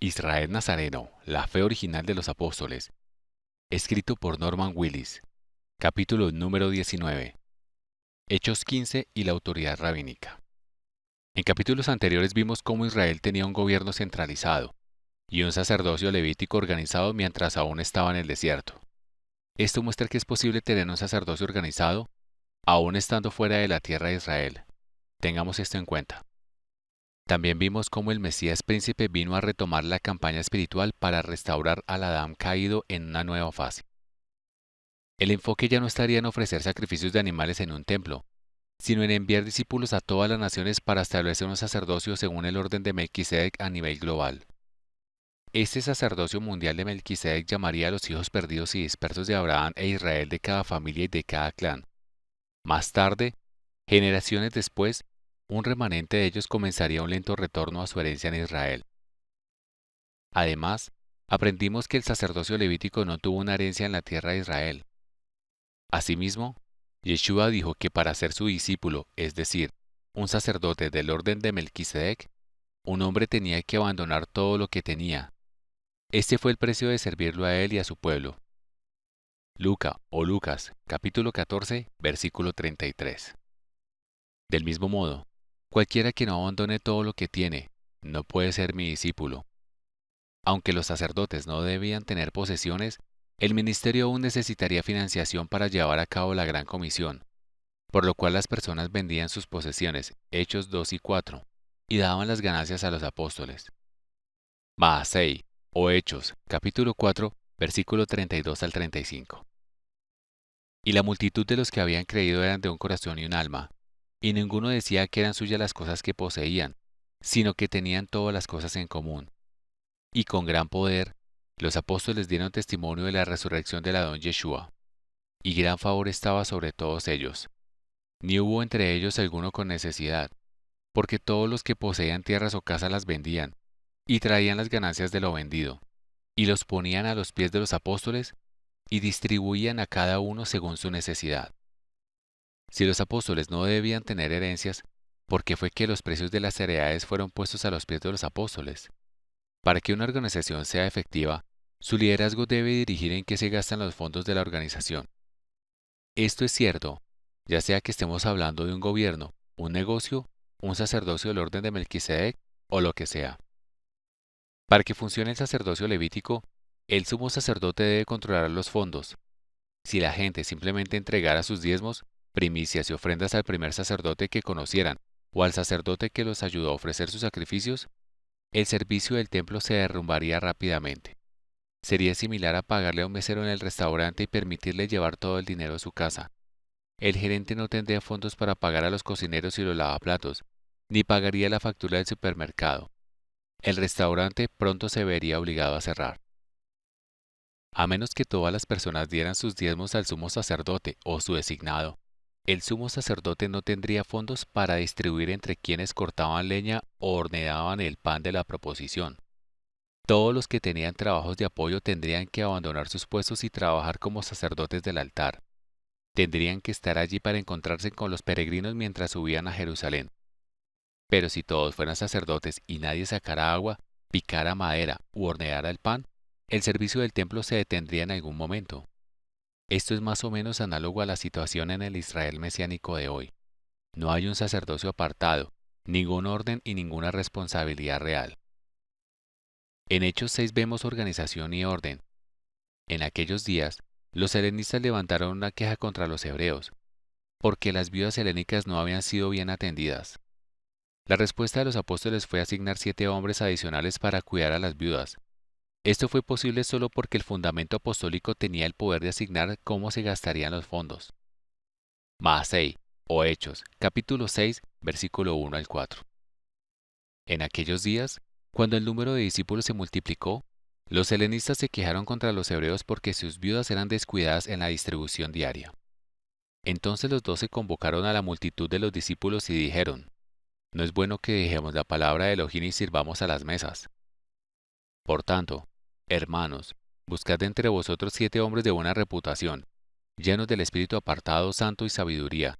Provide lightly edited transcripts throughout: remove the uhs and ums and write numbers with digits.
Israel Nazareno, la fe original de los apóstoles, escrito por Norman Willis, capítulo número 19, Hechos 15 y la autoridad rabínica. En capítulos anteriores vimos cómo Israel tenía un gobierno centralizado y un sacerdocio levítico organizado mientras aún estaba en el desierto. Esto muestra que es posible tener un sacerdocio organizado aún estando fuera de la tierra de Israel. Tengamos esto en cuenta. También vimos cómo el Mesías príncipe vino a retomar la campaña espiritual para restaurar al Adán caído en una nueva fase. El enfoque ya no estaría en ofrecer sacrificios de animales en un templo, sino en enviar discípulos a todas las naciones para establecer un sacerdocio según el orden de Melquisedec a nivel global. Este sacerdocio mundial de Melquisedec llamaría a los hijos perdidos y dispersos de Abraham e Israel de cada familia y de cada clan. Más tarde, generaciones después, un remanente de ellos comenzaría un lento retorno a su herencia en Israel. Además, aprendimos que el sacerdocio levítico no tuvo una herencia en la tierra de Israel. Asimismo, Yeshua dijo que para ser su discípulo, es decir, un sacerdote del orden de Melquisedec, un hombre tenía que abandonar todo lo que tenía. Este fue el precio de servirlo a él y a su pueblo. Lucas, capítulo 14, versículo 33. Del mismo modo, cualquiera que no abandone todo lo que tiene, no puede ser mi discípulo. Aunque los sacerdotes no debían tener posesiones, el ministerio aún necesitaría financiación para llevar a cabo la gran comisión, por lo cual las personas vendían sus posesiones, Hechos 2 y 4, y daban las ganancias a los apóstoles. Maasei, o Hechos, capítulo 4, versículo 32 al 35. Y la multitud de los que habían creído eran de un corazón y un alma, y ninguno decía que eran suyas las cosas que poseían, sino que tenían todas las cosas en común. Y con gran poder, los apóstoles dieron testimonio de la resurrección del Adón Yeshua, y gran favor estaba sobre todos ellos. Ni hubo entre ellos alguno con necesidad, porque todos los que poseían tierras o casas las vendían, y traían las ganancias de lo vendido, y los ponían a los pies de los apóstoles, y distribuían a cada uno según su necesidad. Si los apóstoles no debían tener herencias, ¿por qué fue que los precios de las heredades fueron puestos a los pies de los apóstoles? Para que una organización sea efectiva, su liderazgo debe dirigir en qué se gastan los fondos de la organización. Esto es cierto, ya sea que estemos hablando de un gobierno, un negocio, un sacerdocio del orden de Melquisedec o lo que sea. Para que funcione el sacerdocio levítico, el sumo sacerdote debe controlar los fondos. Si la gente simplemente entregara sus diezmos, primicias y ofrendas al primer sacerdote que conocieran o al sacerdote que los ayudó a ofrecer sus sacrificios, el servicio del templo se derrumbaría rápidamente. Sería similar a pagarle a un mesero en el restaurante y permitirle llevar todo el dinero a su casa. El gerente no tendría fondos para pagar a los cocineros y los lavaplatos, ni pagaría la factura del supermercado. El restaurante pronto se vería obligado a cerrar. A menos que todas las personas dieran sus diezmos al sumo sacerdote o su designado, el sumo sacerdote no tendría fondos para distribuir entre quienes cortaban leña o horneaban el pan de la proposición. Todos los que tenían trabajos de apoyo tendrían que abandonar sus puestos y trabajar como sacerdotes del altar. Tendrían que estar allí para encontrarse con los peregrinos mientras subían a Jerusalén. Pero si todos fueran sacerdotes y nadie sacara agua, picara madera u horneara el pan, el servicio del templo se detendría en algún momento. Esto es más o menos análogo a la situación en el Israel mesiánico de hoy. No hay un sacerdocio apartado, ningún orden y ninguna responsabilidad real. En Hechos 6 vemos organización y orden. En aquellos días, los helenistas levantaron una queja contra los hebreos, porque las viudas helénicas no habían sido bien atendidas. La respuesta de los apóstoles fue asignar 7 hombres adicionales para cuidar a las viudas. Esto fue posible solo porque el fundamento apostólico tenía el poder de asignar cómo se gastarían los fondos. Maasei, o Hechos, capítulo 6, versículo 1 al 4. En aquellos días, cuando el número de discípulos se multiplicó, los helenistas se quejaron contra los hebreos porque sus viudas eran descuidadas en la distribución diaria. Entonces los 12 convocaron a la multitud de los discípulos y dijeron: No es bueno que dejemos la palabra de Elohim y sirvamos a las mesas. Por tanto, hermanos, buscad entre vosotros 7 hombres de buena reputación, llenos del Espíritu apartado, santo y sabiduría,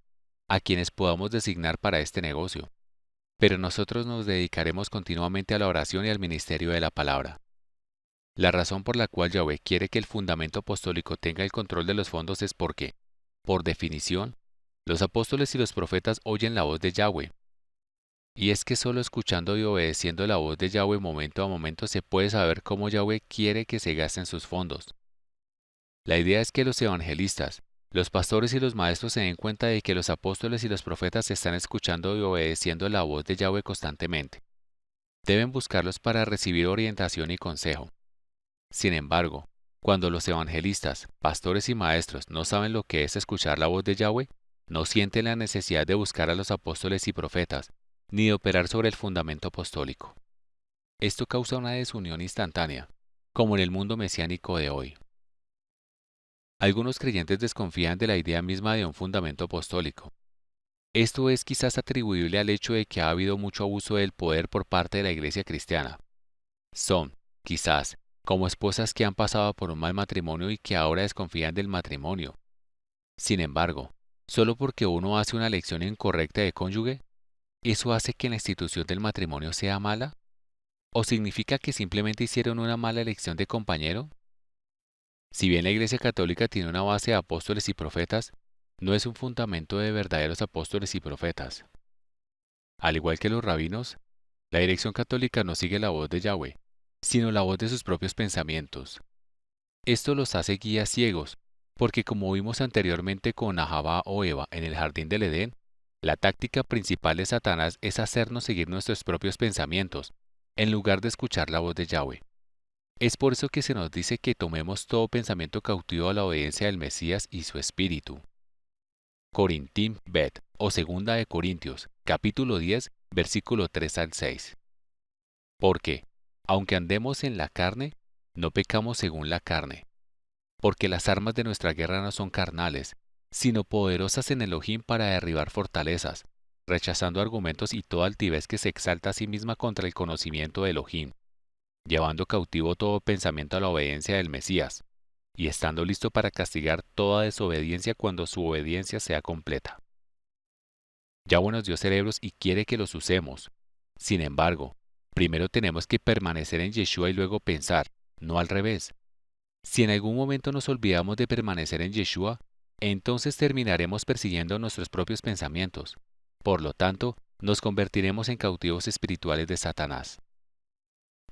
a quienes podamos designar para este negocio. pero nosotros nos dedicaremos continuamente a la oración y al ministerio de la palabra. La razón por la cual Yahweh quiere que el fundamento apostólico tenga el control de los fondos es porque, por definición, los apóstoles y los profetas oyen la voz de Yahweh. Y es que solo escuchando y obedeciendo la voz de Yahweh momento a momento se puede saber cómo Yahweh quiere que se gasten sus fondos. La idea es que los evangelistas, los pastores y los maestros se den cuenta de que los apóstoles y los profetas están escuchando y obedeciendo la voz de Yahweh constantemente. Deben buscarlos para recibir orientación y consejo. Sin embargo, cuando los evangelistas, pastores y maestros no saben lo que es escuchar la voz de Yahweh, no sienten la necesidad de buscar a los apóstoles y profetas, ni de operar sobre el fundamento apostólico. Esto causa una desunión instantánea, como en el mundo mesiánico de hoy. Algunos creyentes desconfían de la idea misma de un fundamento apostólico. Esto es quizás atribuible al hecho de que ha habido mucho abuso del poder por parte de la Iglesia cristiana. Son, quizás, como esposas que han pasado por un mal matrimonio y que ahora desconfían del matrimonio. Sin embargo, solo porque uno hace una elección incorrecta de cónyuge, ¿eso hace que la institución del matrimonio sea mala? ¿O significa que simplemente hicieron una mala elección de compañero? Si bien la Iglesia Católica tiene una base de apóstoles y profetas, no es un fundamento de verdaderos apóstoles y profetas. Al igual que los rabinos, la dirección católica no sigue la voz de Yahweh, sino la voz de sus propios pensamientos. Esto los hace guías ciegos, porque como vimos anteriormente con Ahava o Eva en el jardín del Edén, la táctica principal de Satanás es hacernos seguir nuestros propios pensamientos, en lugar de escuchar la voz de Yahweh. Es por eso que se nos dice que tomemos todo pensamiento cautivo a la obediencia del Mesías y su espíritu. Corintim Bet, o Segunda de Corintios, capítulo 10, versículo 3 al 6. Porque, aunque andemos en la carne, no pecamos según la carne. Porque las armas de nuestra guerra no son carnales, sino poderosas en Elohim para derribar fortalezas, rechazando argumentos y toda altivez que se exalta a sí misma contra el conocimiento de Elohim, llevando cautivo todo pensamiento a la obediencia del Mesías, y estando listo para castigar toda desobediencia cuando su obediencia sea completa. Yahweh nos dio cerebros y quiere que los usemos. Sin embargo, primero tenemos que permanecer en Yeshua y luego pensar, no al revés. Si en algún momento nos olvidamos de permanecer en Yeshua, entonces terminaremos persiguiendo nuestros propios pensamientos. Por lo tanto, nos convertiremos en cautivos espirituales de Satanás.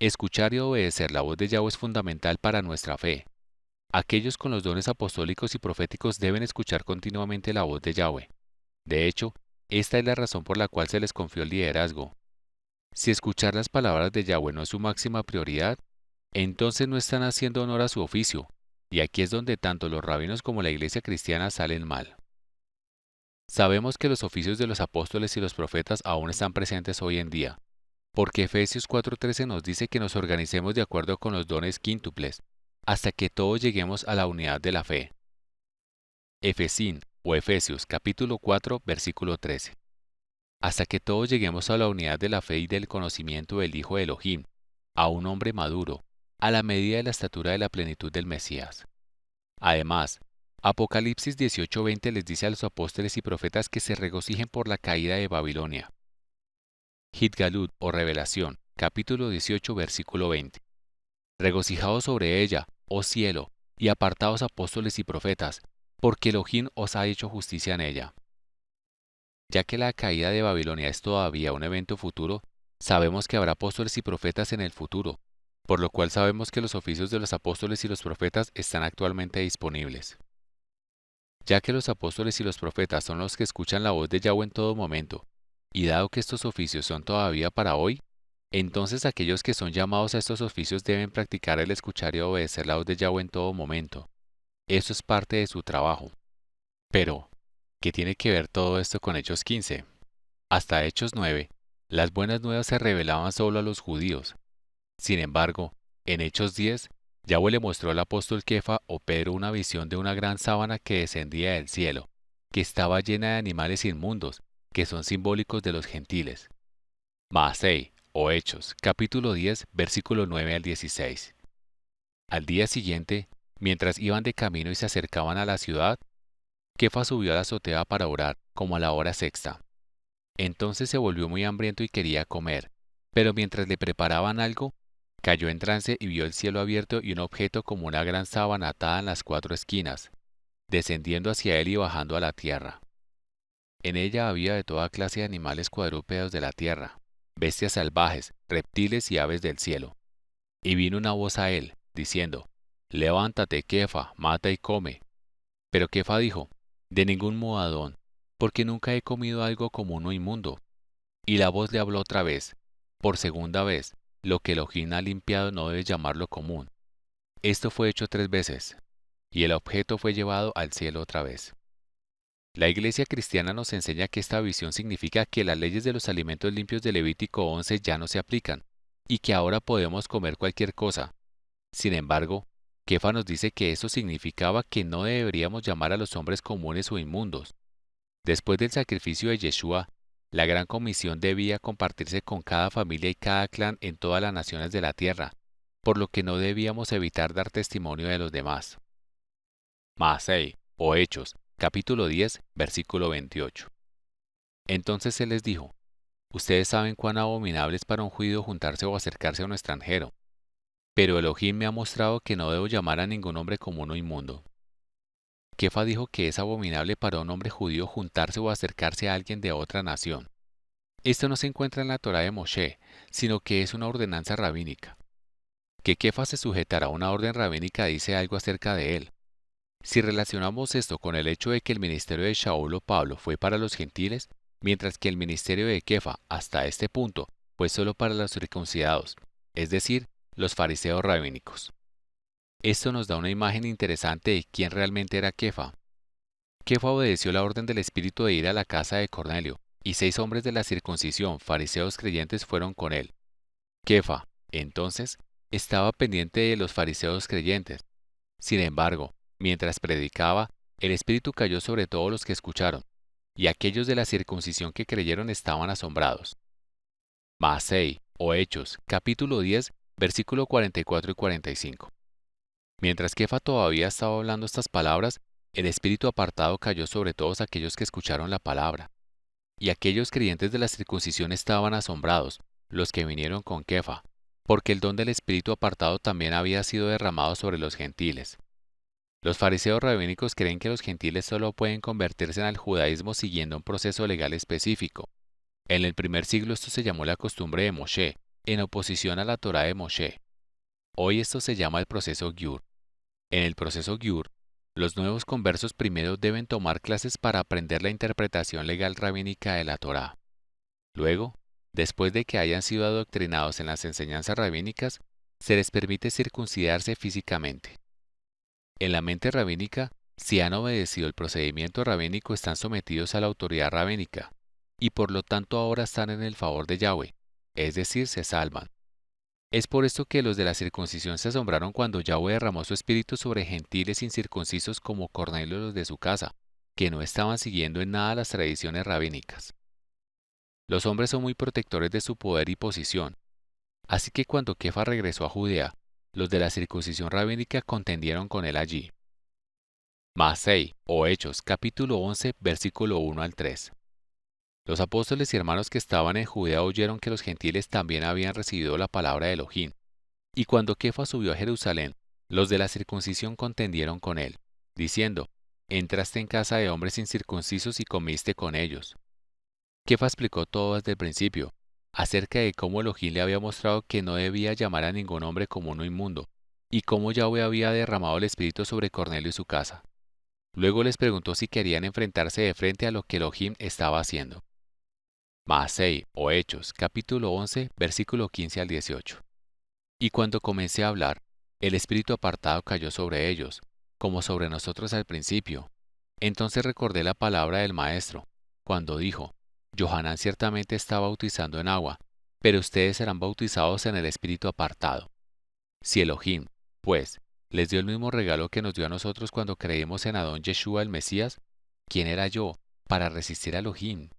Escuchar y obedecer la voz de Yahweh es fundamental para nuestra fe. Aquellos con los dones apostólicos y proféticos deben escuchar continuamente la voz de Yahweh. De hecho, esta es la razón por la cual se les confió el liderazgo. Si escuchar las palabras de Yahweh no es su máxima prioridad, entonces no están haciendo honor a su oficio, y aquí es donde tanto los rabinos como la iglesia cristiana salen mal. Sabemos que los oficios de los apóstoles y los profetas aún están presentes hoy en día, porque Efesios 4:13 nos dice que nos organicemos de acuerdo con los dones quíntuples, hasta que todos lleguemos a la unidad de la fe. Efesín o Efesios capítulo 4 versículo 13. Hasta que todos lleguemos a la unidad de la fe y del conocimiento del Hijo de Elohim, a un hombre maduro, a la medida de la estatura de la plenitud del Mesías. Además, Apocalipsis 18:20 les dice a los apóstoles y profetas que se regocijen por la caída de Babilonia. Hitgalut o Revelación, capítulo 18, versículo 20. Regocijaos sobre ella, oh cielo, y apartaos apóstoles y profetas, porque Elohim os ha hecho justicia en ella. Ya que la caída de Babilonia es todavía un evento futuro, sabemos que habrá apóstoles y profetas en el futuro, por lo cual sabemos que los oficios de los apóstoles y los profetas están actualmente disponibles. Ya que los apóstoles y los profetas son los que escuchan la voz de Yahweh en todo momento, y dado que estos oficios son todavía para hoy, entonces aquellos que son llamados a estos oficios deben practicar el escuchar y obedecer la voz de Yahweh en todo momento. Eso es parte de su trabajo. Pero, ¿qué tiene que ver todo esto con Hechos 15? Hasta Hechos 9, las buenas nuevas se revelaban solo a los judíos. Sin embargo, en Hechos 10, Yahweh le mostró al apóstol Kefa o Pedro una visión de una gran sábana que descendía del cielo, que estaba llena de animales inmundos, que son simbólicos de los gentiles. Maasei, o Hechos, capítulo 10, versículo 9 al 16. Al día siguiente, mientras iban de camino y se acercaban a la ciudad, Kefa subió a la azotea para orar, como a la hora sexta. Entonces se volvió muy hambriento y quería comer, pero mientras le preparaban algo, cayó en trance y vio el cielo abierto y un objeto como una gran sábana atada en las cuatro esquinas, descendiendo hacia él y bajando a la tierra. En ella había de toda clase de animales cuadrúpedos de la tierra, bestias salvajes, reptiles y aves del cielo. Y vino una voz a él, diciendo, Levántate, Kefa, mata y come. Pero Kefa dijo, De ningún modo, Adón, porque nunca he comido algo común o inmundo. Y la voz le habló otra vez, por segunda vez, lo que Elohim ha limpiado no debes llamarlo común. Esto fue hecho 3 veces, y el objeto fue llevado al cielo otra vez. La Iglesia cristiana nos enseña que esta visión significa que las leyes de los alimentos limpios de Levítico 11 ya no se aplican, y que ahora podemos comer cualquier cosa. Sin embargo, Kefa nos dice que eso significaba que no deberíamos llamar a los hombres comunes o inmundos. Después del sacrificio de Yeshua, la gran comisión debía compartirse con cada familia y cada clan en todas las naciones de la tierra, por lo que no debíamos evitar dar testimonio de los demás. Maasei, o Hechos, capítulo 10, versículo 28. Entonces él les dijo, Ustedes saben cuán abominable es para un judío juntarse o acercarse a un extranjero, pero Elohim me ha mostrado que no debo llamar a ningún hombre común o inmundo. Kefa dijo que es abominable para un hombre judío juntarse o acercarse a alguien de otra nación. Esto no se encuentra en la Torá de Moshe, sino que es una ordenanza rabínica. Que Kefa se sujetara a una orden rabínica dice algo acerca de él. Si relacionamos esto con el hecho de que el ministerio de Shaul o Pablo fue para los gentiles, mientras que el ministerio de Kefa hasta este punto fue solo para los circuncidados, es decir, los fariseos rabínicos. Esto nos da una imagen interesante de quién realmente era Kefa. Kefa obedeció la orden del Espíritu de ir a la casa de Cornelio, y 6 hombres de la circuncisión, fariseos creyentes, fueron con él. Kefa, entonces, estaba pendiente de los fariseos creyentes. Sin embargo, mientras predicaba, el Espíritu cayó sobre todos los que escucharon, y aquellos de la circuncisión que creyeron estaban asombrados. Maasei, o Hechos, capítulo 10, versículo 44 y 45. Mientras Kefa todavía estaba hablando estas palabras, el Espíritu apartado cayó sobre todos aquellos que escucharon la palabra. Y aquellos creyentes de la circuncisión estaban asombrados, los que vinieron con Kefa, porque el don del Espíritu apartado también había sido derramado sobre los gentiles. Los fariseos rabínicos creen que los gentiles solo pueden convertirse al judaísmo siguiendo un proceso legal específico. En el primer siglo esto se llamó la costumbre de Moshe, en oposición a la Torá de Moshe. Hoy esto se llama el proceso Giur. En el proceso Giur, los nuevos conversos primero deben tomar clases para aprender la interpretación legal rabínica de la Torá. Luego, después de que hayan sido adoctrinados en las enseñanzas rabínicas, se les permite circuncidarse físicamente. En la mente rabínica, si han obedecido el procedimiento rabínico, están sometidos a la autoridad rabínica, y por lo tanto ahora están en el favor de Yahweh, es decir, se salvan. Es por esto que los de la circuncisión se asombraron cuando Yahweh derramó su espíritu sobre gentiles incircuncisos como Cornelio y los de su casa, que no estaban siguiendo en nada las tradiciones rabínicas. Los hombres son muy protectores de su poder y posición, así que cuando Kefa regresó a Judea, los de la circuncisión rabínica contendieron con él allí. Maasei, o Hechos, capítulo 11, versículo 1 al 3. Los apóstoles y hermanos que estaban en Judea oyeron que los gentiles también habían recibido la palabra de Elohim, y cuando Kefa subió a Jerusalén, los de la circuncisión contendieron con él, diciendo, Entraste en casa de hombres incircuncisos y comiste con ellos. Kefa explicó todo desde el principio, acerca de cómo Elohim le había mostrado que no debía llamar a ningún hombre común o inmundo, y cómo Yahweh había derramado el Espíritu sobre Cornelio y su casa. Luego les preguntó si querían enfrentarse de frente a lo que Elohim estaba haciendo. Maasei, o Hechos, capítulo 11, versículo 15 al 18. Y cuando comencé a hablar, el Espíritu apartado cayó sobre ellos, como sobre nosotros al principio. Entonces recordé la palabra del Maestro, cuando dijo, Johanán ciertamente está bautizando en agua, pero ustedes serán bautizados en el Espíritu apartado. Si Elohim, pues, les dio el mismo regalo que nos dio a nosotros cuando creímos en Adón Yeshua el Mesías, ¿quién era yo para resistir a Elohim?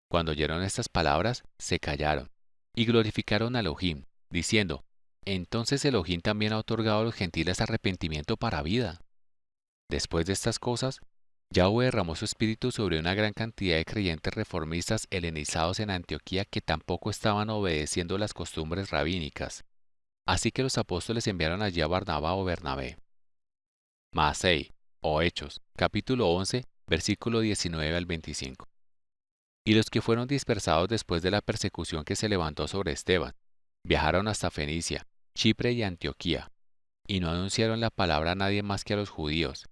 Cuando oyeron estas palabras, se callaron, y glorificaron a Elohim, diciendo, Entonces Elohim también ha otorgado a los gentiles arrepentimiento para vida. Después de estas cosas, Yahweh derramó su espíritu sobre una gran cantidad de creyentes reformistas helenizados en Antioquía que tampoco estaban obedeciendo las costumbres rabínicas. Así que los apóstoles enviaron allí a Barnabá o Bernabé. Maasei, o Hechos, capítulo 11, versículo 19 al 25. Y los que fueron dispersados después de la persecución que se levantó sobre Esteban, viajaron hasta Fenicia, Chipre y Antioquía, y no anunciaron la palabra a nadie más que a los judíos.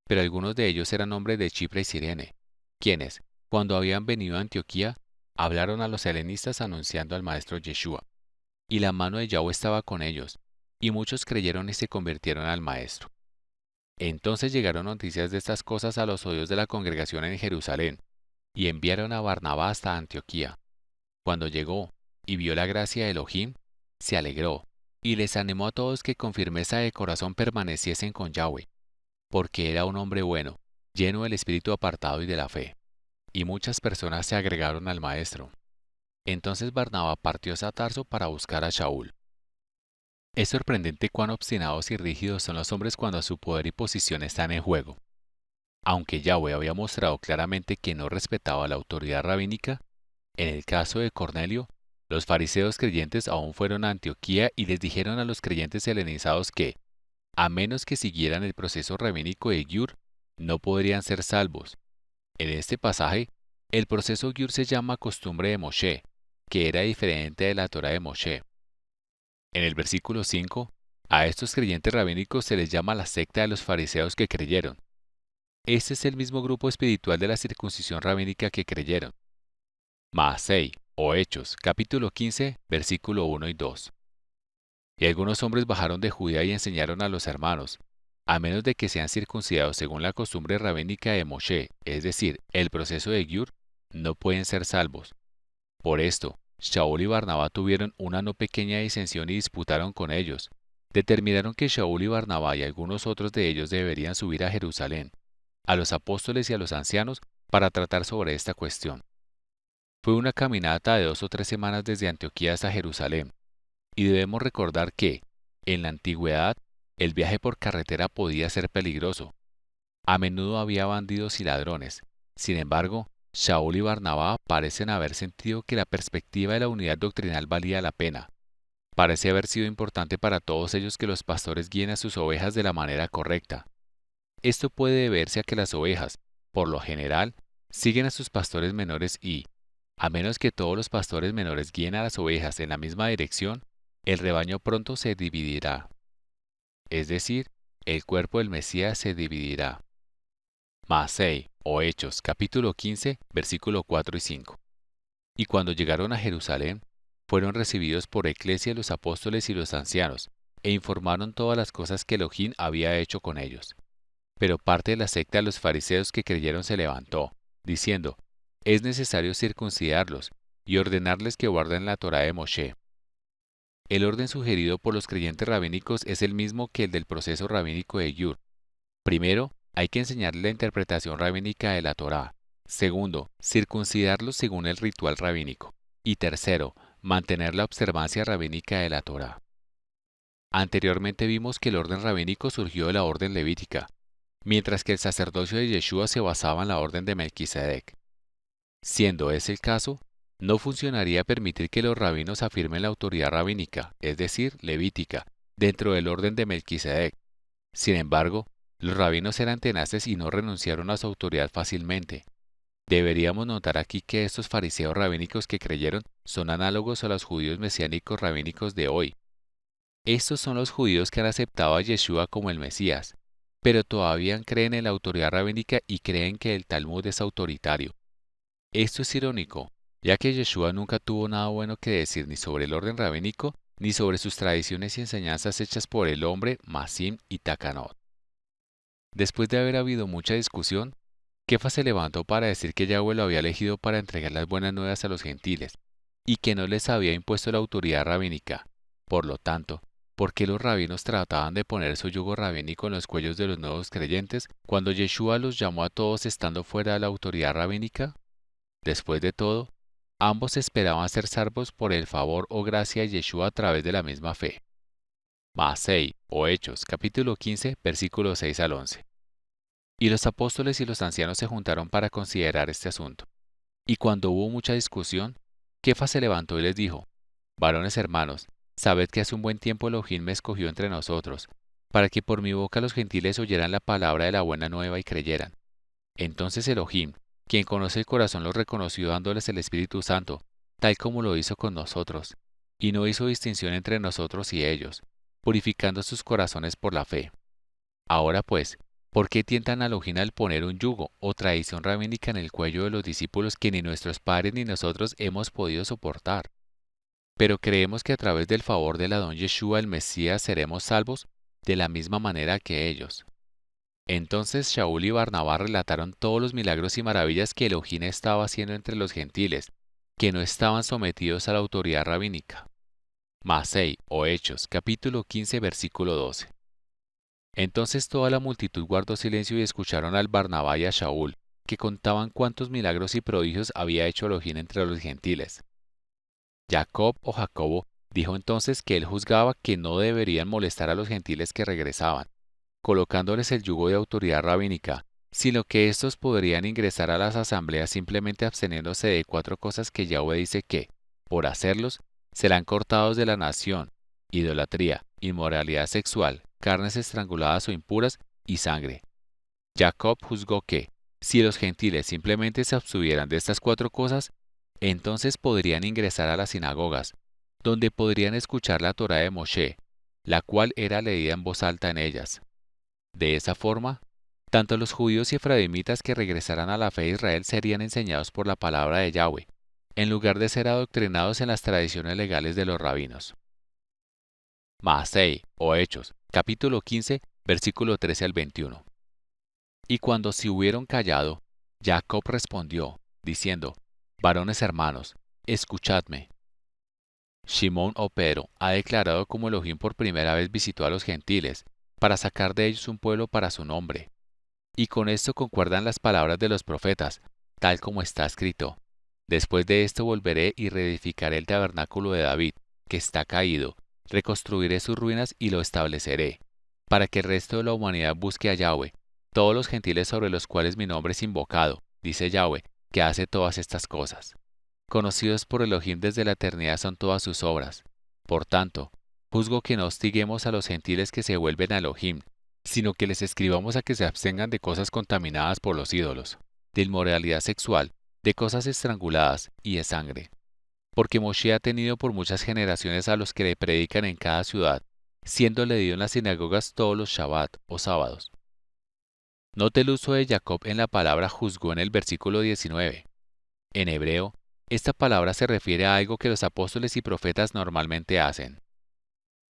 Pero algunos de ellos eran hombres de Chipre y Cirene, quienes, cuando habían venido a Antioquía, hablaron a los helenistas anunciando al maestro Yeshua. Y la mano de Yahweh estaba con ellos, y muchos creyeron y se convirtieron al maestro. Entonces llegaron noticias de estas cosas a los oídos de la congregación en Jerusalén, y enviaron a Barnabá hasta Antioquía. Cuando llegó y vio la gracia de Elohim, se alegró, y les animó a todos que con firmeza de corazón permaneciesen con Yahweh, porque era un hombre bueno, lleno del espíritu apartado y de la fe. Y muchas personas se agregaron al maestro. Entonces Barnabá partió a Tarso para buscar a Shaul. Es sorprendente cuán obstinados y rígidos son los hombres cuando su poder y posición están en juego. Aunque Yahweh había mostrado claramente que no respetaba la autoridad rabínica, en el caso de Cornelio, los fariseos creyentes aún fueron a Antioquía y les dijeron a los creyentes helenizados que, a menos que siguieran el proceso rabínico de Gyur, no podrían ser salvos. En este pasaje, el proceso Gyur se llama costumbre de Moshe, que era diferente de la Torá de Moshe. En el versículo 5, a estos creyentes rabínicos se les llama la secta de los fariseos que creyeron. Este es el mismo grupo espiritual de la circuncisión rabínica que creyeron. Maasei, o Hechos, capítulo 15, versículo 1 y 2. Y algunos hombres bajaron de Judea y enseñaron a los hermanos, a menos de que sean circuncidados según la costumbre rabínica de Moshe, es decir, el proceso de Gyur, no pueden ser salvos. Por esto, Shaul y Barnabá tuvieron una no pequeña disensión y disputaron con ellos. Determinaron que Shaul y Barnabá y algunos otros de ellos deberían subir a Jerusalén, a los apóstoles y a los ancianos, para tratar sobre esta cuestión. Fue una caminata de 2 o 3 semanas desde Antioquía hasta Jerusalén, y debemos recordar que, en la antigüedad, el viaje por carretera podía ser peligroso. A menudo había bandidos y ladrones. Sin embargo, Shaul y Barnabá parecen haber sentido que la perspectiva de la unidad doctrinal valía la pena. Parece haber sido importante para todos ellos que los pastores guíen a sus ovejas de la manera correcta. Esto puede deberse a que las ovejas, por lo general, siguen a sus pastores menores y, a menos que todos los pastores menores guíen a las ovejas en la misma dirección, el rebaño pronto se dividirá. Es decir, el cuerpo del Mesías se dividirá. Maasei, o Hechos, capítulo 15, versículo 4 y 5. Y cuando llegaron a Jerusalén, fueron recibidos por Eclesia los apóstoles y los ancianos, e informaron todas las cosas que Elohim había hecho con ellos. Pero parte de la secta de los fariseos que creyeron se levantó, diciendo, es necesario circuncidarlos y ordenarles que guarden la Torá de Moshe. El orden sugerido por los creyentes rabínicos es el mismo que el del proceso rabínico de Gyur. Primero, hay que enseñarles la interpretación rabínica de la Torá. Segundo, circuncidarlos según el ritual rabínico. Y tercero, mantener la observancia rabínica de la Torá. Anteriormente vimos que el orden rabínico surgió de la orden levítica, mientras que el sacerdocio de Yeshua se basaba en la orden de Melquisedec. Siendo ese el caso, no funcionaría permitir que los rabinos afirmen la autoridad rabínica, es decir, levítica, dentro del orden de Melquisedec. Sin embargo, los rabinos eran tenaces y no renunciaron a su autoridad fácilmente. Deberíamos notar aquí que estos fariseos rabínicos que creyeron son análogos a los judíos mesiánicos rabínicos de hoy. Estos son los judíos que han aceptado a Yeshua como el Mesías, pero todavía creen en la autoridad rabínica y creen que el Talmud es autoritario. Esto es irónico, ya que Yeshua nunca tuvo nada bueno que decir ni sobre el orden rabínico, ni sobre sus tradiciones y enseñanzas hechas por el hombre Masim y Takanot. Después de haber habido mucha discusión, Kefa se levantó para decir que Yahweh lo había elegido para entregar las buenas nuevas a los gentiles, y que no les había impuesto la autoridad rabínica. Por lo tanto, ¿por qué los rabinos trataban de poner su yugo rabínico en los cuellos de los nuevos creyentes cuando Yeshua los llamó a todos estando fuera de la autoridad rabínica? Después de todo, ambos esperaban ser salvos por el favor o gracia de Yeshua a través de la misma fe. Maasei, o Hechos, capítulo 15, versículos 6 al 11. Y los apóstoles y los ancianos se juntaron para considerar este asunto. Y cuando hubo mucha discusión, Kefas se levantó y les dijo: Varones hermanos, sabed que hace un buen tiempo Elohim me escogió entre nosotros, para que por mi boca los gentiles oyeran la palabra de la buena nueva y creyeran. Entonces Elohim, quien conoce el corazón, los reconoció dándoles el Espíritu Santo, tal como lo hizo con nosotros, y no hizo distinción entre nosotros y ellos, purificando sus corazones por la fe. Ahora pues, ¿por qué tientan a Elohim al poner un yugo o tradición rabínica en el cuello de los discípulos que ni nuestros padres ni nosotros hemos podido soportar? Pero creemos que a través del favor del Adón Yeshua el Mesías seremos salvos de la misma manera que ellos. Entonces Shaul y Barnabá relataron todos los milagros y maravillas que Elohim estaba haciendo entre los gentiles, que no estaban sometidos a la autoridad rabínica. Masei o Hechos, capítulo 15, versículo 12. Entonces toda la multitud guardó silencio y escucharon al Barnabá y a Shaul, que contaban cuántos milagros y prodigios había hecho Elohim entre los gentiles. Jacob o Jacobo dijo entonces que él juzgaba que no deberían molestar a los gentiles que regresaban, colocándoles el yugo de autoridad rabínica, sino que éstos podrían ingresar a las asambleas simplemente absteniéndose de 4 cosas que Yahweh dice que, por hacerlos, serán cortados de la nación: idolatría, inmoralidad sexual, carnes estranguladas o impuras y sangre. Jacob juzgó que, si los gentiles simplemente se abstuvieran de estas 4 cosas, entonces podrían ingresar a las sinagogas, donde podrían escuchar la Torá de Moshe, la cual era leída en voz alta en ellas. De esa forma, tanto los judíos y efraimitas que regresaran a la fe de Israel serían enseñados por la palabra de Yahweh, en lugar de ser adoctrinados en las tradiciones legales de los rabinos. Maasei o Hechos, capítulo 15, versículo 13 al 21. Y cuando se hubieron callado, Jacob respondió, diciendo: Varones hermanos, escuchadme. Shimón o Pedro ha declarado como Elohim por primera vez visitó a los gentiles, para sacar de ellos un pueblo para su nombre. Y con esto concuerdan las palabras de los profetas, tal como está escrito: Después de esto volveré y reedificaré el tabernáculo de David, que está caído, reconstruiré sus ruinas y lo estableceré, para que el resto de la humanidad busque a Yahweh, todos los gentiles sobre los cuales mi nombre es invocado, dice Yahweh, que hace todas estas cosas. Conocidos por Elohim desde la eternidad son todas sus obras. Por tanto, juzgo que no hostiguemos a los gentiles que se vuelven a Elohim, sino que les escribamos a que se abstengan de cosas contaminadas por los ídolos, de inmoralidad sexual, de cosas estranguladas y de sangre. Porque Moshe ha tenido por muchas generaciones a los que le predican en cada ciudad, siendo leído en las sinagogas todos los Shabbat o sábados. Note el uso de Jacob en la palabra juzgó en el versículo 19. En hebreo, esta palabra se refiere a algo que los apóstoles y profetas normalmente hacen.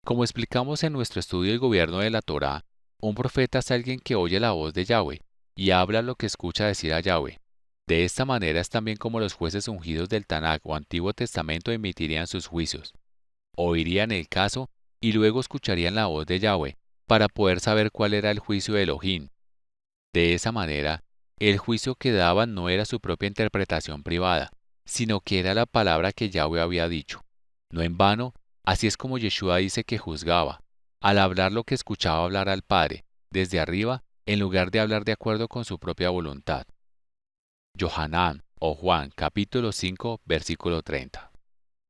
Como explicamos en nuestro estudio del gobierno de la Torá, un profeta es alguien que oye la voz de Yahweh y habla lo que escucha decir a Yahweh. De esta manera es también como los jueces ungidos del Tanaj o Antiguo Testamento emitirían sus juicios. Oirían el caso y luego escucharían la voz de Yahweh para poder saber cuál era el juicio de Elohim. De esa manera, el juicio que daban no era su propia interpretación privada, sino que era la palabra que Yahweh había dicho. No en vano, así es como Yeshua dice que juzgaba, al hablar lo que escuchaba hablar al Padre, desde arriba, en lugar de hablar de acuerdo con su propia voluntad. Yohanan o Juan, capítulo 5, versículo 30.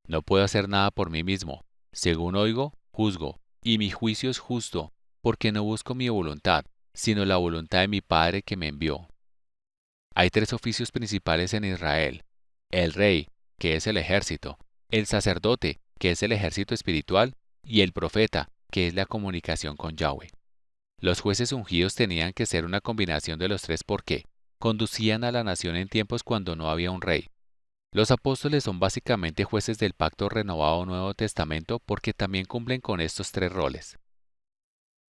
No puedo hacer nada por mí mismo. Según oigo, juzgo, y mi juicio es justo, porque no busco mi voluntad, sino la voluntad de mi Padre que me envió. Hay 3 oficios principales en Israel: el rey, que es el ejército; el sacerdote, que es el ejército espiritual; y el profeta, que es la comunicación con Yahweh. Los jueces ungidos tenían que ser una combinación de los 3 porque conducían a la nación en tiempos cuando no había un rey. Los apóstoles son básicamente jueces del Pacto Renovado Nuevo Testamento porque también cumplen con estos 3 roles.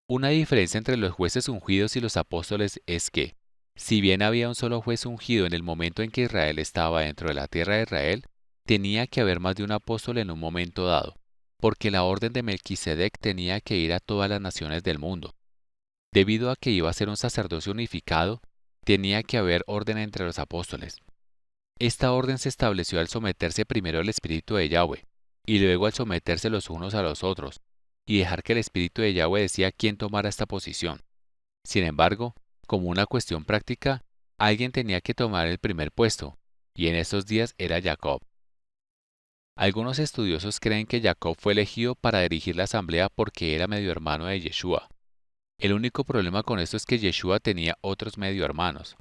Una diferencia entre los jueces ungidos y los apóstoles es que, si bien había un solo juez ungido en el momento en que Israel estaba dentro de la tierra de Israel, tenía que haber más de un apóstol en un momento dado, porque la orden de Melquisedec tenía que ir a todas las naciones del mundo. Debido a que iba a ser un sacerdocio unificado, tenía que haber orden entre los apóstoles. Esta orden se estableció al someterse primero al Espíritu de Yahweh, y luego al someterse los unos a los otros, y dejar que el Espíritu de Yahweh decía quién tomara esta posición. Sin embargo, como una cuestión práctica, alguien tenía que tomar el primer puesto, y en estos días era Jacob. Algunos estudiosos creen que Jacob fue elegido para dirigir la asamblea porque era medio hermano de Yeshua. El único problema con esto es que Yeshua tenía otros medio hermanos.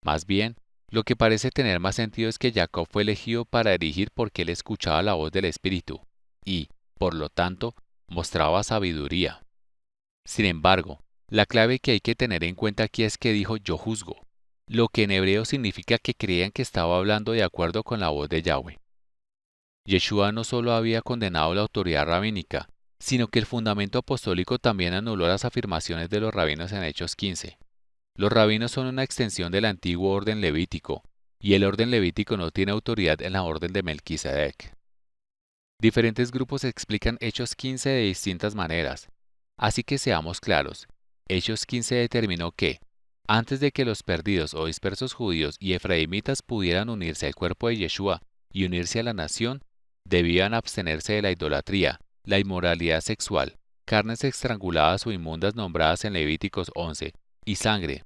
Más bien, lo que parece tener más sentido es que Jacob fue elegido para dirigir porque él escuchaba la voz del Espíritu y, por lo tanto, mostraba sabiduría. Sin embargo, la clave que hay que tener en cuenta aquí es que dijo yo juzgo, lo que en hebreo significa que creían que estaba hablando de acuerdo con la voz de Yahweh. Yeshua no solo había condenado la autoridad rabínica, sino que el fundamento apostólico también anuló las afirmaciones de los rabinos en Hechos 15. Los rabinos son una extensión del antiguo orden levítico, y el orden levítico no tiene autoridad en la orden de Melquisedec. Diferentes grupos explican Hechos 15 de distintas maneras, así que seamos claros. Hechos 15 determinó que, antes de que los perdidos o dispersos judíos y efraimitas pudieran unirse al cuerpo de Yeshua y unirse a la nación, debían abstenerse de la idolatría, la inmoralidad sexual, carnes estranguladas o inmundas nombradas en Levíticos 11, y sangre.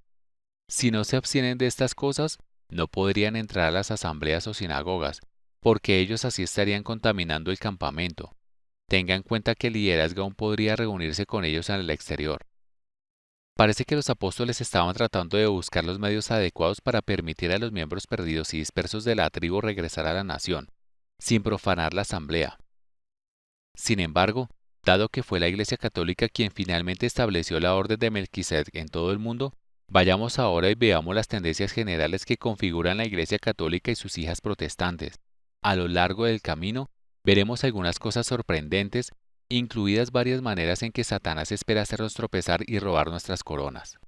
Si no se abstienen de estas cosas, no podrían entrar a las asambleas o sinagogas, porque ellos así estarían contaminando el campamento. Tenga en cuenta que el liderazgo aún podría reunirse con ellos en el exterior. Parece que los apóstoles estaban tratando de buscar los medios adecuados para permitir a los miembros perdidos y dispersos de la tribu regresar a la nación, sin profanar la asamblea. Sin embargo, dado que fue la Iglesia Católica quien finalmente estableció la orden de Melquisedec en todo el mundo, vayamos ahora y veamos las tendencias generales que configuran la Iglesia Católica y sus hijas protestantes. A lo largo del camino, veremos algunas cosas sorprendentes, incluidas varias maneras en que Satanás espera hacernos tropezar y robar nuestras coronas.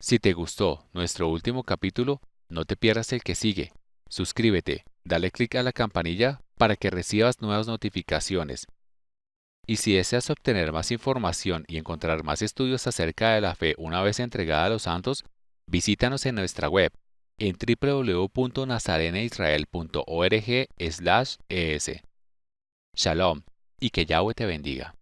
Si te gustó nuestro último capítulo, no te pierdas el que sigue. Suscríbete, dale clic a la campanilla para que recibas nuevas notificaciones. Y si deseas obtener más información y encontrar más estudios acerca de la fe una vez entregada a los santos, visítanos en nuestra web en www.nazareneisrael.org/es. Shalom y que Yahweh te bendiga.